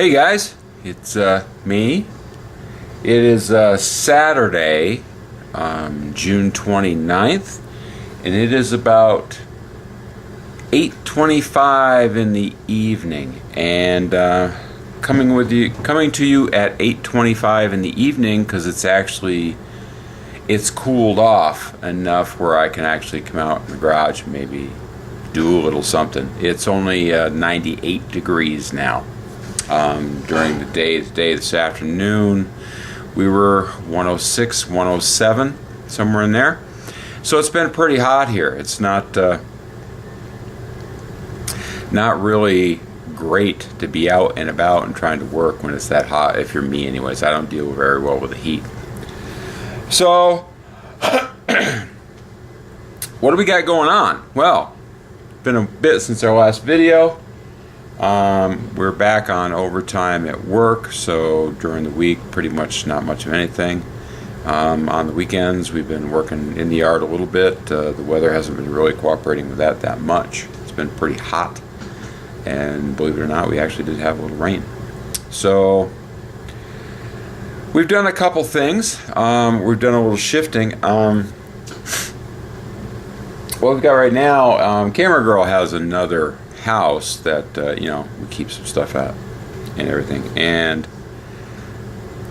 Hey guys, it's me. It is Saturday, June 29th, and it is about 8:25 in the evening. And coming to you at 8:25 in the evening because it's cooled off enough where I can actually come out in the garage and maybe do a little something. It's only 98 degrees now. During the day this afternoon we were 106, 107, somewhere in there. So it's been pretty hot here. It's not really great to be out and about and trying to work when it's that hot. If you're me anyways, I don't deal very well with the heat. So what do we got going on? Well, it's been a bit since our last video. We're back on overtime at work, so during the week pretty much not much of anything. On the weekends we've been working in the yard a little bit. The weather hasn't been really cooperating with that much. It's been pretty hot, and believe it or not, we actually did have a little rain. So we've done a couple things. We've done a little shifting. What we've got right now, Camera Girl has another house that we keep some stuff at and everything, and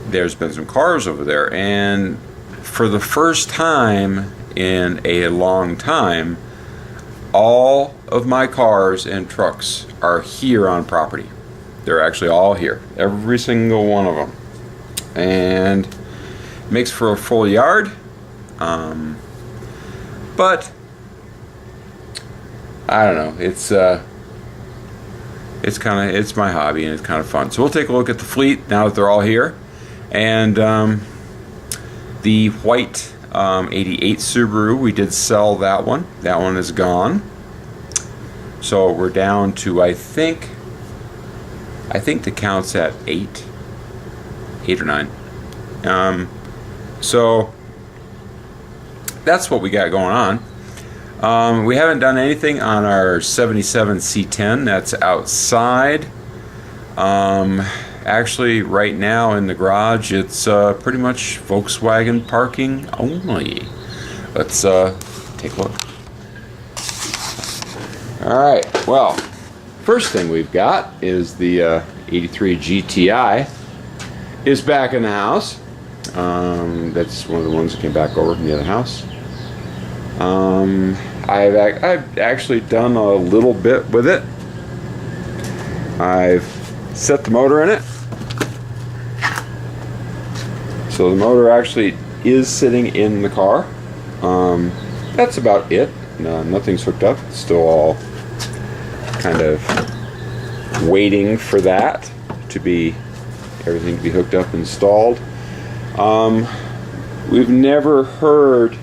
there's been some cars over there, and for the first time in a long time, all of my cars and trucks are here on property. They're actually all here, every single one of them, and makes for a full yard. But I don't know, it's my hobby and it's kind of fun. So we'll take a look at the fleet now that they're all here. And the white 88 Subaru, we did sell that one. That one is gone. So we're down to, I think the count's at 8 or 9. So that's what we got going on. We haven't done anything on our 77 C10 that's outside. Actually, right now in the garage, it's pretty much Volkswagen parking only. Let's take a look. Alright, well, first thing we've got is the 83 GTI is back in the house. That's one of the ones that came back over from the other house. I've actually done a little bit with it. I've set the motor in it. So the motor actually is sitting in the car. That's about it. No, nothing's hooked up. It's still all kind of waiting for that to be, everything to be hooked up, installed. We've never heard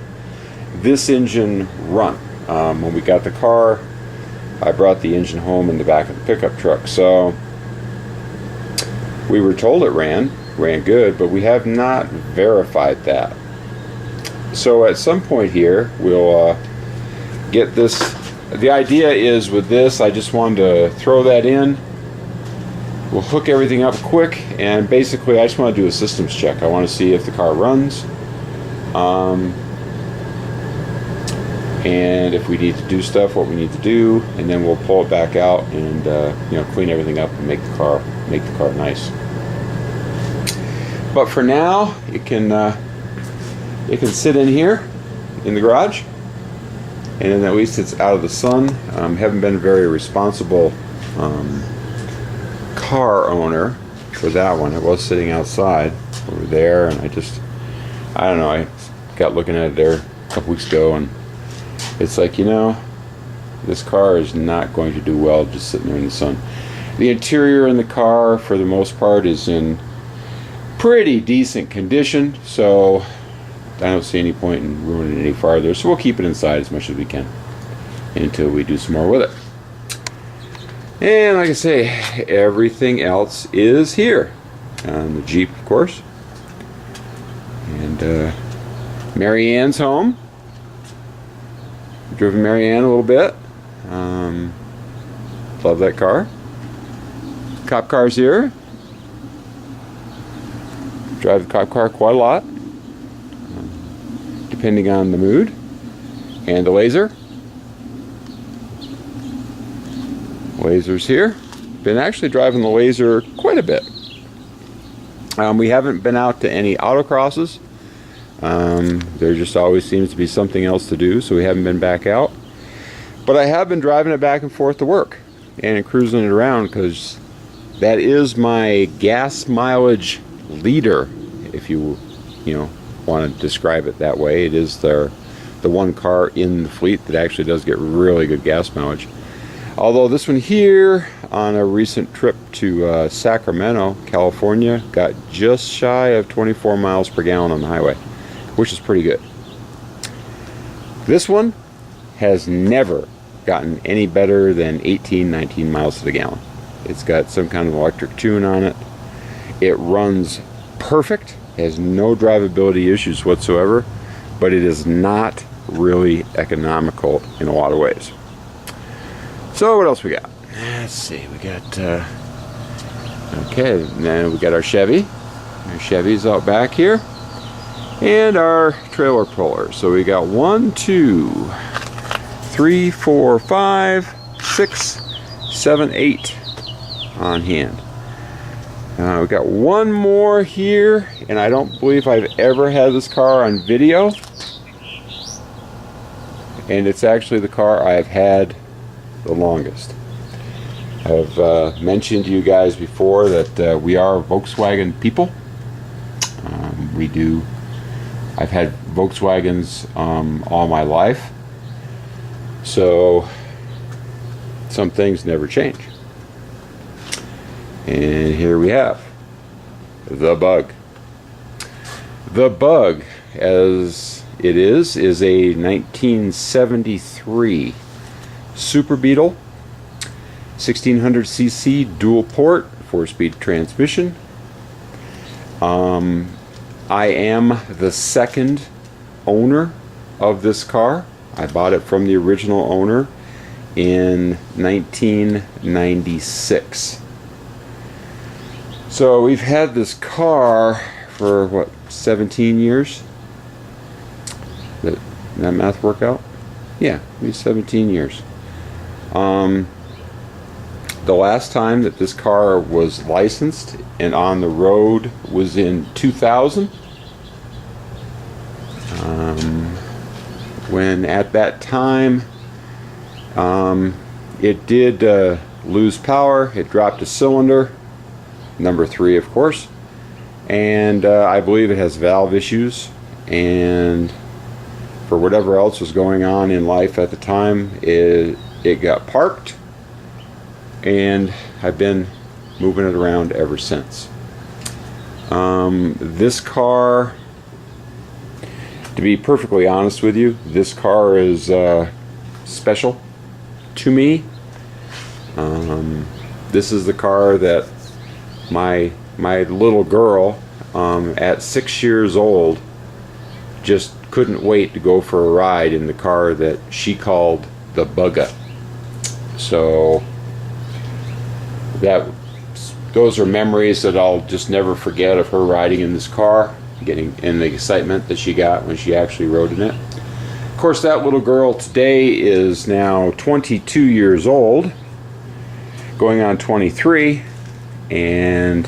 this engine run. When we got the car, I brought the engine home in the back of the pickup truck, so we were told it ran good, but we have not verified that. So at some point here we'll get this. The idea is with this, I just wanted to throw that in. We'll hook everything up quick, and basically I just want to do a systems check. I want to see if the car runs, and if we need to do stuff, what we need to do, and then we'll pull it back out and clean everything up and make the car nice. But for now, it can sit in here in the garage, and then at least it's out of the sun. Haven't been a very responsible car owner for that one. It was sitting outside over there, and I don't know, I got looking at it there a couple weeks ago, and it's like, this car is not going to do well just sitting there in the sun. The interior in the car, for the most part, is in pretty decent condition, so I don't see any point in ruining it any farther. So we'll keep it inside as much as we can until we do some more with it. And like I say, everything else is here. The Jeep, of course. And Mary Ann's home. Driven Mary Ann a little bit. Love that car. Cop car's here. drive the cop car quite a lot, depending on the mood. And the laser. Laser's here. Been actually driving the laser quite a bit. We haven't been out to any autocrosses. There just always seems to be something else to do, so we haven't been back out. But I have been driving it back and forth to work and cruising it around, because that is my gas mileage leader, if you want to describe it that way. It is the one car in the fleet that actually does get really good gas mileage. Although this one here, on a recent trip to Sacramento, California, got just shy of 24 miles per gallon on the highway, which is pretty good. This one has never gotten any better than 18, 19 miles to the gallon. It's got some kind of electric tune on it. It runs perfect, has no drivability issues whatsoever, but it is not really economical in a lot of ways. So what else we got? Let's see, we got okay, then we got our Chevy. Our Chevy's out back here, and our trailer puller. So we got 1, 2, 3, 4, 5, 6, 7, 8 on hand. We got one more here, and I don't believe I've ever had this car on video. And it's actually the car I've had the longest. I've mentioned to you guys before that we are Volkswagen people. I've had Volkswagens all my life. So some things never change. And here we have the Bug. The Bug, as it is a 1973 Super Beetle, 1600cc dual port, 4-speed transmission. I am the second owner of this car. I bought it from the original owner in 1996. So we've had this car for what, 17 years? Did that math work out? Yeah, maybe 17 years. The last time that this car was licensed and on the road was in 2000. When at that time it did lose power, it dropped a cylinder, number 3 of course, and I believe it has valve issues, and for whatever else was going on in life at the time, it got parked, and I've been moving it around ever since. This car, to be perfectly honest with you, this car is special to me. This is the car that my little girl at 6 years old just couldn't wait to go for a ride in the car that she called the Bugga. So those are memories that I'll just never forget of her riding in this car, getting in the excitement that she got when she actually rode in it. Of course, that little girl today is now 22 years old, going on 23, and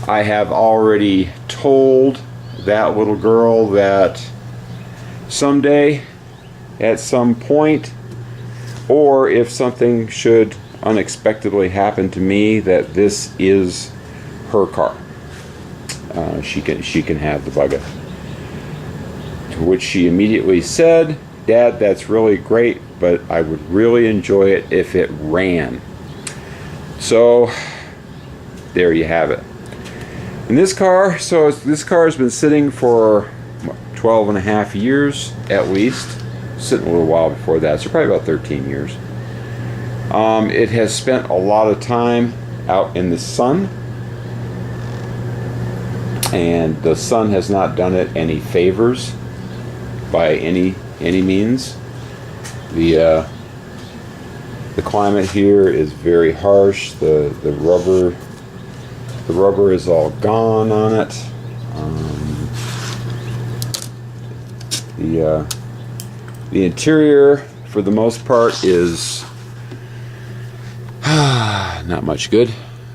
I have already told that little girl that someday, at some point, or if something should unexpectedly happen to me, that this is her car. She can have the Bugga. To which she immediately said, "Dad, that's really great, but I would really enjoy it if it ran." So there you have it. And this car, this car has been sitting for 12 and a half years at least. Sitting a little while before that, so probably about 13 years. It has spent a lot of time out in the sun, and the sun has not done it any favors by any means. The climate here is very harsh. The The rubber is all gone on it. The interior, for the most part, is not much good.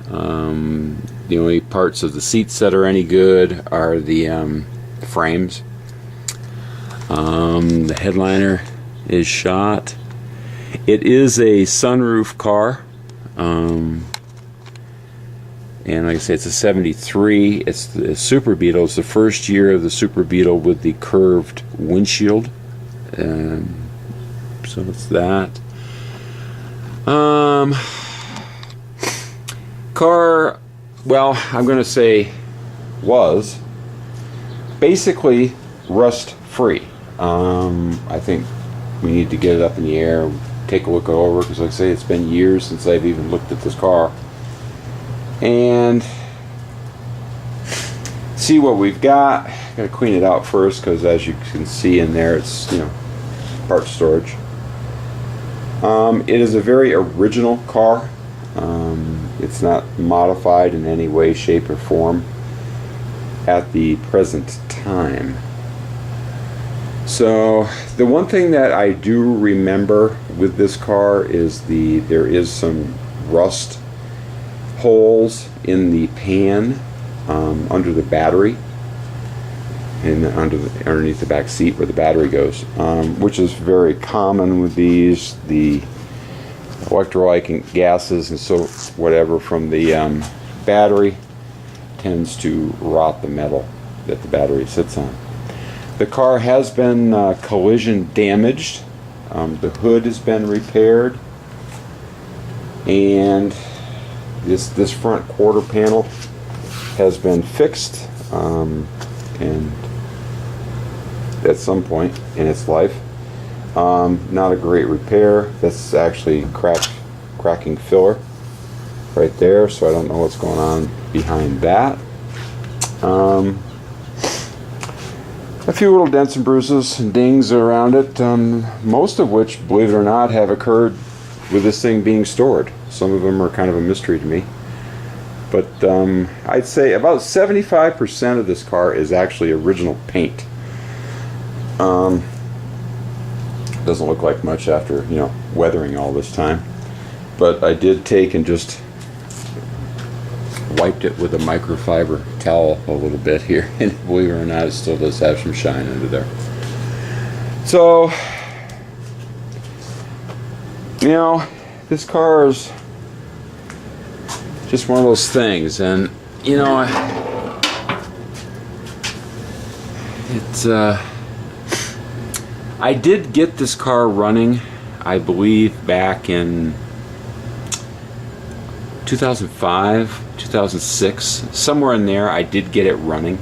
The only parts of the seats that are any good are the frames. The headliner is shot. It is a sunroof car. And like I say, it's a 73. It's the Super Beetle. It's the first year of the Super Beetle with the curved windshield. So it's that. Car, well, I'm going to say was basically rust free. I think we need to get it up in the air, take a look over, because like I say, it's been years since I've even looked at this car. And see what we've got. Gotta clean it out first, because as you can see in there, it's, you know, part storage. It is a very original car. It's not modified in any way, shape, or form at the present time. So the one thing that I do remember with this car is there is some rust holes in the pan under the battery and underneath the back seat where the battery goes, which is very common with these. The electrolytic gases and so whatever from the battery tends to rot the metal that the battery sits on. The car has been collision damaged. The hood has been repaired, and this front quarter panel has been fixed, and at some point in its life. Not a great repair. That's actually cracking filler right there, so I don't know what's going on behind that. A few little dents and bruises and dings around it, most of which, believe it or not, have occurred with this thing being stored. Some of them are kind of a mystery to me. But I'd say about 75% of this car is actually original paint. Doesn't look like much after, you know, weathering all this time. But I did take and just wiped it with a microfiber towel a little bit here, and believe it or not, it still does have some shine under there. So, you know, this car is just one of those things, and you know, it's I did get this car running, I believe, back in 2005, 2006, somewhere in there. I did get it running,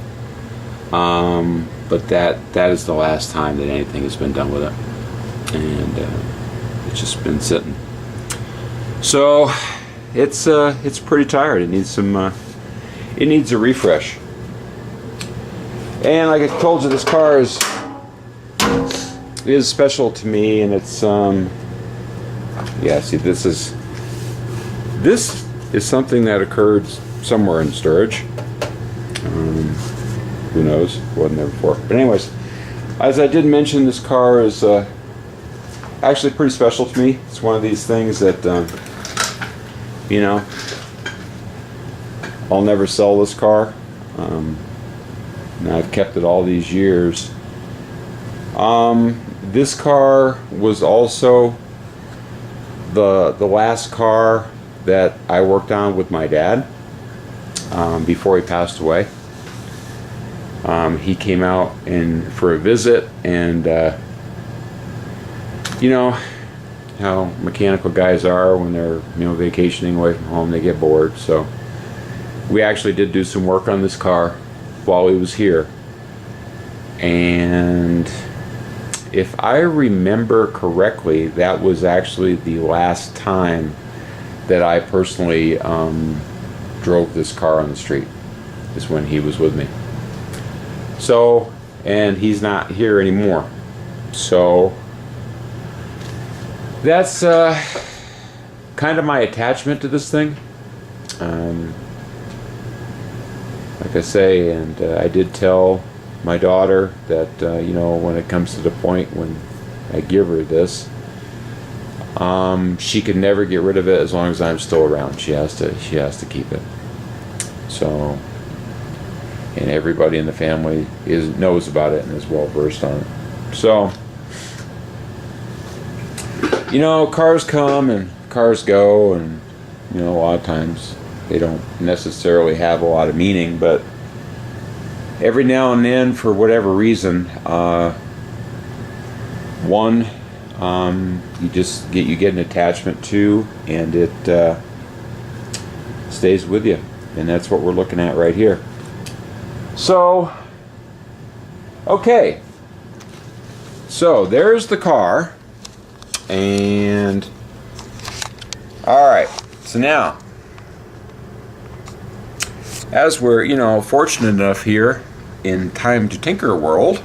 but that is the last time that anything has been done with it, and it's just been sitting. So it's pretty tired. It needs some it needs a refresh. And like I told you, this car is special to me, and it's yeah, see, this is something that occurred somewhere in storage. Who knows? Wasn't there before. But anyways, as I did mention, this car is actually pretty special to me. It's one of these things that you know, I'll never sell this car. And I've kept it all these years. This car was also the last car that I worked on with my dad before he passed away. He came out for a visit, and you know how mechanical guys are when they're, you know, vacationing away from home, they get bored. So we actually did do some work on this car while he was here, and if I remember correctly, that was actually the last time that I personally drove this car on the street, is when he was with me. So, and he's not here anymore. So that's kind of my attachment to this thing. like I say, and I did tell my daughter that when it comes to the point when I give her this, she can never get rid of it as long as I'm still around. She has to keep it. So, and everybody in the family knows about it and is well versed on it. So, cars come and cars go, and a lot of times they don't necessarily have a lot of meaning, but every now and then, for whatever reason, one you get an attachment to, and it stays with you, and that's what we're looking at right here. So, okay, so there's the car, and all right, so now, as we're fortunate enough here in Time to Tinker world,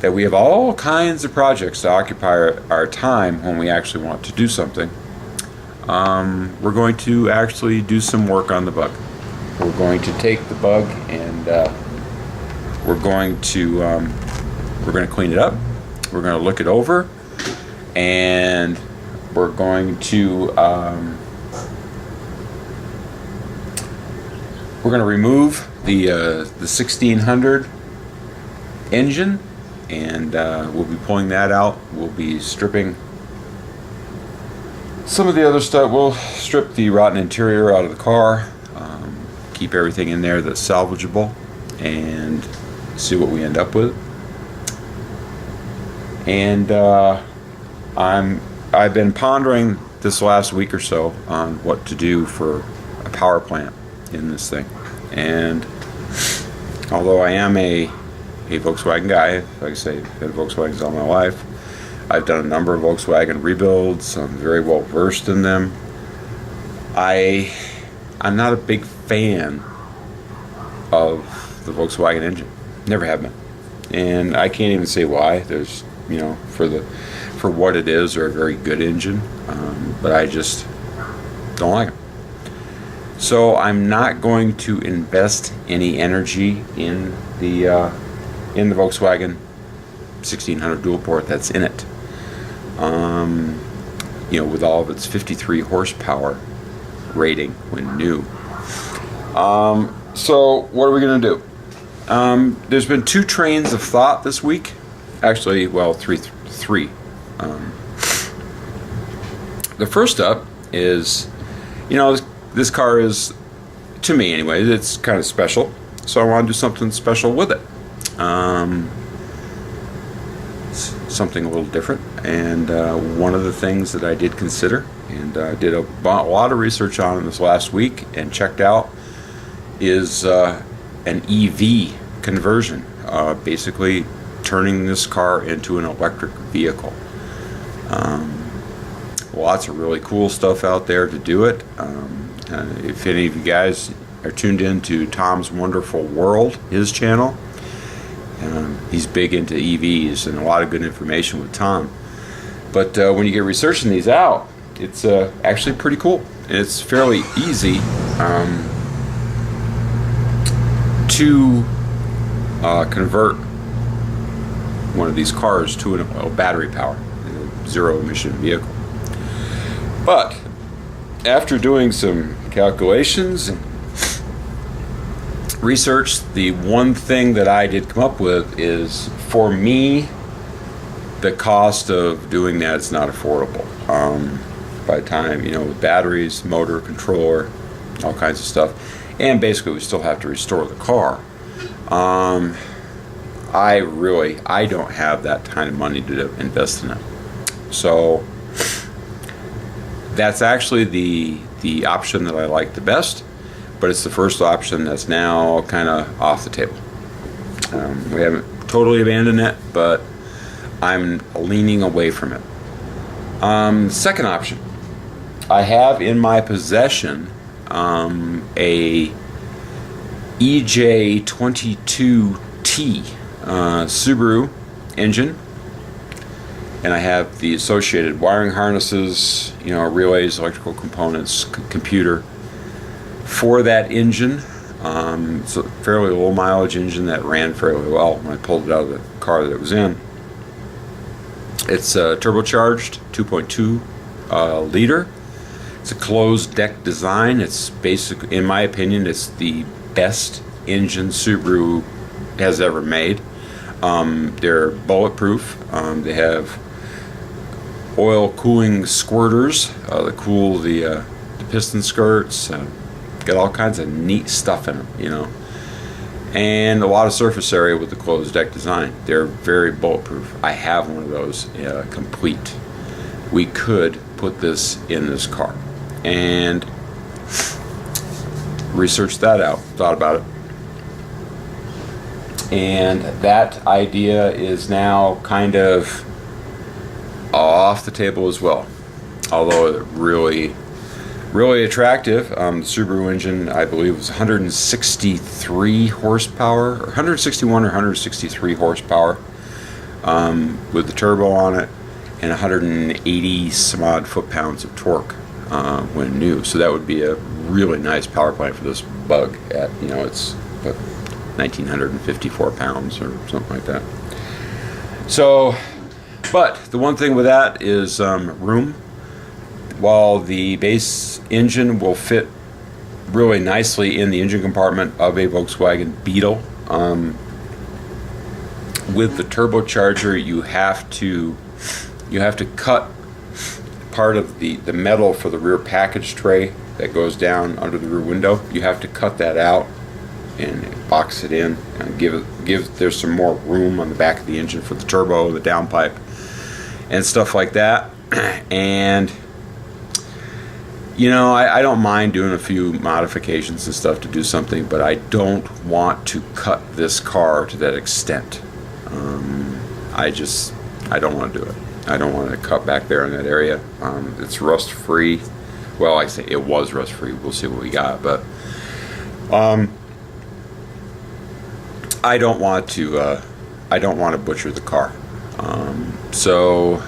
that we have all kinds of projects to occupy our time when we actually want to do something, we're going to actually do some work on the bug. We're going to take the bug and we're going to clean it up. We're going to look it over, and we're going to remove the 1600 engine, and we'll be pulling that out. We'll be stripping some of the other stuff. We'll strip the rotten interior out of the car, keep everything in there that's salvageable, and see what we end up with. And I've been pondering this last week or so on what to do for a power plant in this thing. And although I am a Volkswagen guy, like I say, I've had Volkswagens all my life, I've done a number of Volkswagen rebuilds. I'm very well versed in them. I'm not a big fan of the Volkswagen engine. Never have been. And I can't even say why. There's, for what it is, they're a very good engine, but I just don't like them. So I'm not going to invest any energy in the Volkswagen 1600 dual port that's in it. With all of its 53 horsepower rating when new. So what are we going to do? There's been two trains of thought this week. Actually, well, three. The first up is, this car is, to me anyway, it's kind of special. So I want to do something special with it. Something a little different. And one of the things that I did consider, and I did a lot of research on it this last week and checked out, is an EV conversion. Basically turning this car into an electric vehicle. Lots of really cool stuff out there to do it. If any of you guys are tuned in to Tom's Wonderful World, his channel, he's big into EVs and a lot of good information with Tom. But when you get researching these out, it's actually pretty cool. And it's fairly easy to convert one of these cars to a battery power, a zero emission vehicle. But after doing some calculations and research, the one thing that I did come up with is, for me, the cost of doing that is not affordable. By the time, with batteries, motor, controller, all kinds of stuff, and basically we still have to restore the car. I don't have that kind of money to invest in it. So that's actually the option that I like the best, but it's the first option that's now kind of off the table. We haven't totally abandoned it, but I'm leaning away from it. Second option, I have in my possession a EJ22T Subaru engine, and I have the associated wiring harnesses, relays, electrical components, computer for that engine. It's a fairly low mileage engine that ran fairly well when I pulled it out of the car that it was in. It's turbocharged, 2.2 liter. It's a closed deck design. It's basically, in my opinion, it's the best engine Subaru has ever made. They're bulletproof. They have oil cooling squirters that cool the piston skirts. Got all kinds of neat stuff in them, you know, and a lot of surface area with the closed deck design. They're very bulletproof. I have one of those complete. We could put this in this car, and researched that out, thought about it, and that idea is now kind of off the table as well, although really attractive. The Subaru engine, I believe, was 163 horsepower, or 161 or 163 horsepower, with the turbo on it, and 180 some odd foot-pounds of torque when new. So that would be a really nice power plant for this Bug. At, you know, it's what, 1,954 pounds or something like that. So, but the one thing with that is room. While the base engine will fit really nicely in the engine compartment of a Volkswagen Beetle, with the turbocharger you have to cut part of the metal for the rear package tray that goes down under the rear window. You have to cut that out and box it in and there's some more room on the back of the engine for the turbo, the downpipe, and stuff like that. And you know, I don't mind doing a few modifications and stuff to do something, but I don't want to cut this car to that extent. I don't want to do it. I don't want to cut back there in that area. It's rust free. Well, I say it was rust free. We'll see what we got, but I don't want to butcher the car. So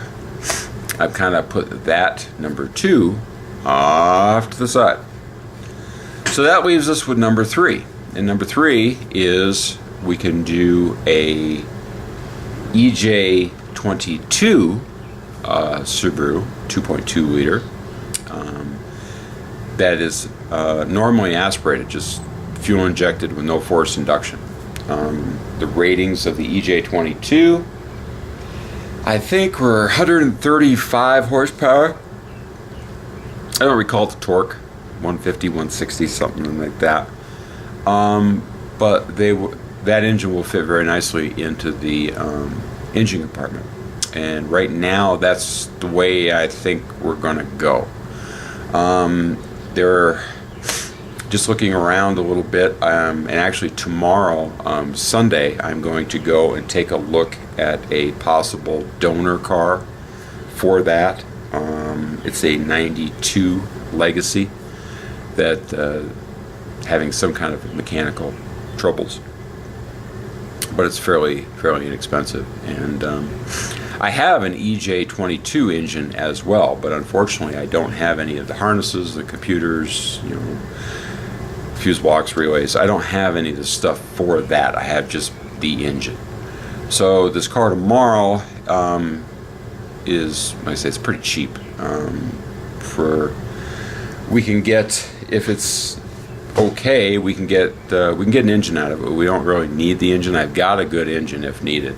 I've kind of put that number 2 off to the side. So that leaves us with number 3. And number 3 is we can do a EJ22 Subaru 2.2 liter that is normally aspirated, just fuel injected with no forced induction. The ratings of the EJ22, I think, were 135 horsepower. I don't recall the torque, 150, 160, something like that. But that engine will fit very nicely into the engine compartment. And right now, that's the way I think we're going to go. They're just looking around a little bit, and actually tomorrow, Sunday, I'm going to go and take a look at a possible donor car for that. It's a 92 Legacy that having some kind of mechanical troubles, but it's fairly inexpensive. And I have an EJ22 engine as well, but unfortunately I don't have any of the harnesses, the computers, you know, fuse blocks, relays. I don't have any of the stuff for that. I have just the engine. So this car tomorrow is, like I say, it's pretty cheap. We can get, if it's okay, we can get an engine out of it. We don't really need the engine. I've got a good engine if needed,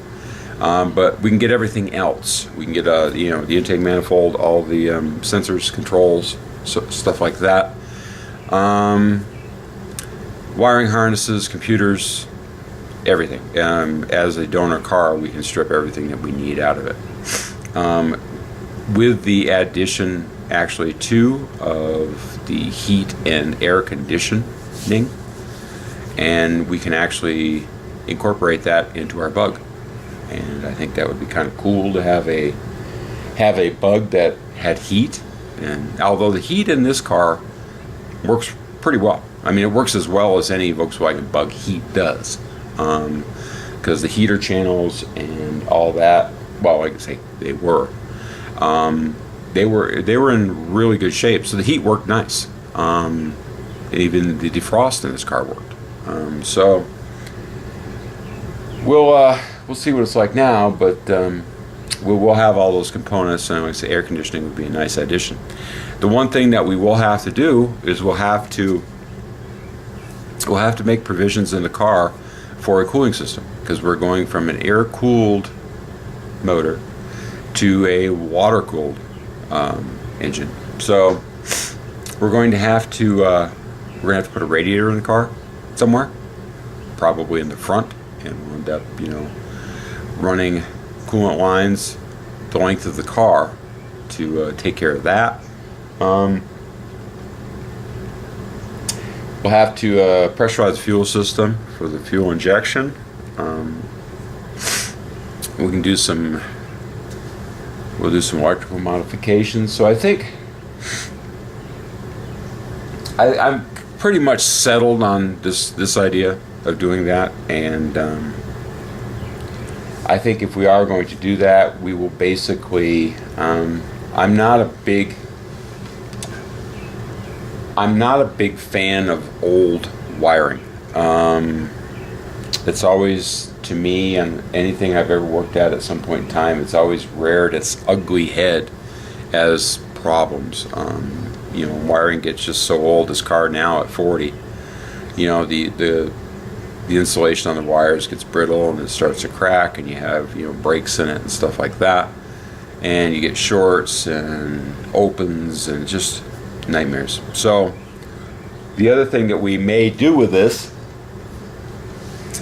but we can get everything else. We can get you know, the intake manifold, all the sensors, controls, stuff like that. Wiring harnesses, computers, everything. As a donor car, we can strip everything that we need out of it. With the addition, actually, too, of the heat and air conditioning, and we can actually incorporate that into our Bug. And I think that would be kind of cool to have a Bug that had heat. And although the heat in this car works pretty well, I mean, it works as well as any Volkswagen Bug heat does, because the heater channels and all that, well, like I say, they were in really good shape. So the heat worked nice. Even the defrost in this car worked. So we'll see what it's like now, but we'll have all those components, and like I say, air conditioning would be a nice addition. The one thing that we will have to do is we'll have to make provisions in the car for a cooling system, because we're going from an air-cooled motor to a water-cooled engine. So we're going to have to put a radiator in the car somewhere, probably in the front, and we'll end up, running coolant lines the length of the car to take care of that. We'll have to pressurize the fuel system for the fuel injection. We can do some. We'll do some electrical modifications. So I think I'm pretty much settled on this idea of doing that, and I think if we are going to do that, we will basically. I'm not a big fan of old wiring. It's always, to me, and anything I've ever worked at some point in time, it's always reared its ugly head as problems. Wiring gets just so old. This car now at 40, the insulation on the wires gets brittle and it starts to crack, and you have breaks in it and stuff like that, and you get shorts and opens and just nightmares. So the other thing that we may do with this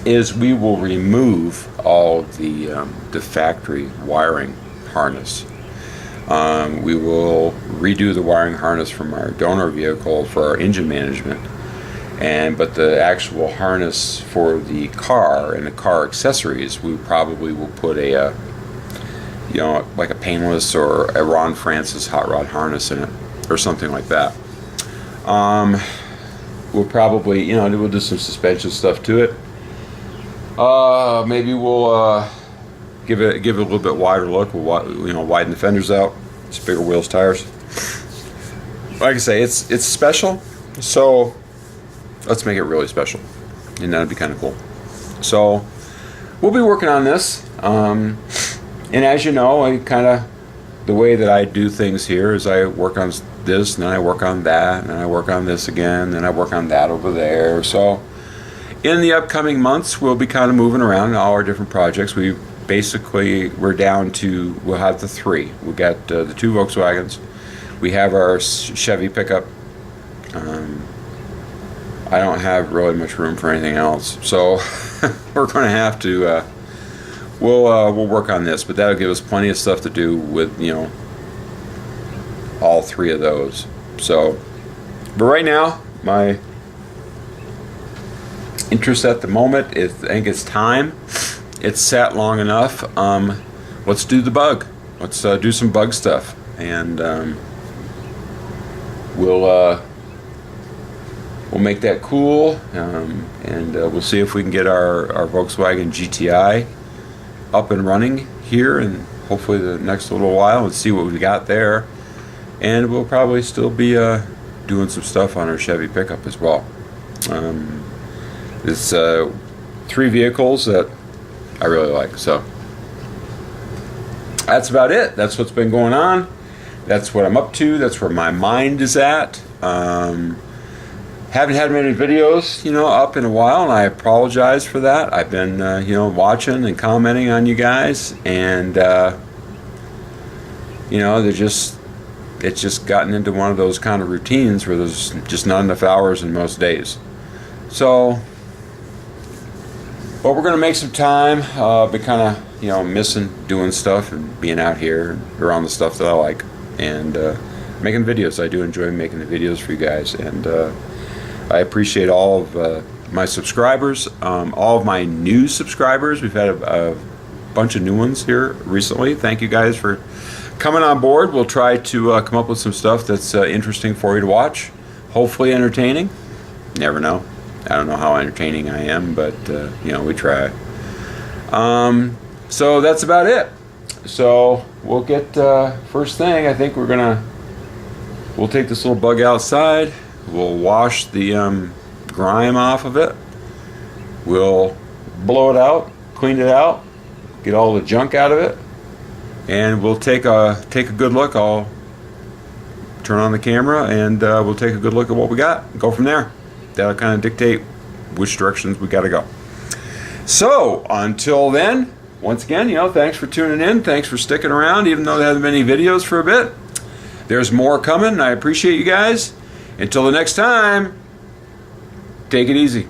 is we will remove all the factory wiring harness. We will redo the wiring harness from our donor vehicle for our engine management, but the actual harness for the car and the car accessories, we probably will put a like a painless or a Ron Francis hot rod harness in it, or something like that. We'll probably, we'll do some suspension stuff to it. Maybe we'll give it a little bit wider look. We'll widen the fenders out, just bigger wheels, tires. Like I say, it's special, so let's make it really special, and that'd be kind of cool. So we'll be working on this, and as you know, the way that I do things here is I work on this, and then I work on that, and then I work on this again, and then I work on that over there. So in the upcoming months, we'll be kind of moving around in all our different projects. We're down to, we'll have the 3. We got the 2 Volkswagens. We have our Chevy pickup. I don't have really much room for anything else, so we're going to have to. We'll work on this, but that'll give us plenty of stuff to do with all 3 of those. So, but right now, my interest at the moment is, I think it's time. It's sat long enough. Let's do the bug. Let's do some bug stuff, and we'll make that cool, and we'll see if we can get our Volkswagen GTI up and running here, and hopefully the next little while, and see what we got there. And we'll probably still be doing some stuff on our Chevy pickup as well. It's 3 vehicles that I really like. So that's about it. That's what's been going on. That's what I'm up to. That's where my mind is at. Haven't had many videos, up in a while, and I apologize for that. I've been, watching and commenting on you guys, and it's just gotten into one of those kind of routines where there's just not enough hours in most days. So, but we're gonna make some time. Been kind of, missing doing stuff and being out here and around the stuff that I like, and making videos. I do enjoy making the videos for you guys, and I appreciate all of my subscribers, all of my new subscribers. We've had a bunch of new ones here recently. Thank you guys for coming on board. We'll try to come up with some stuff that's interesting for you to watch. Hopefully entertaining. Never know. I don't know how entertaining I am, but we try. So that's about it. So we'll get first thing. I think we'll take this little bug outside. We'll wash the grime off of it, We'll blow it out, clean it out, get all the junk out of it, and we'll take a good look. I'll turn on the camera and we'll take a good look at what we got and go from there. That'll kind of dictate which directions we got to go. So until then, once again, thanks for tuning in. Thanks for sticking around, even though there haven't been any videos for a bit. There's more coming. I appreciate you guys. Until the next time, take it easy.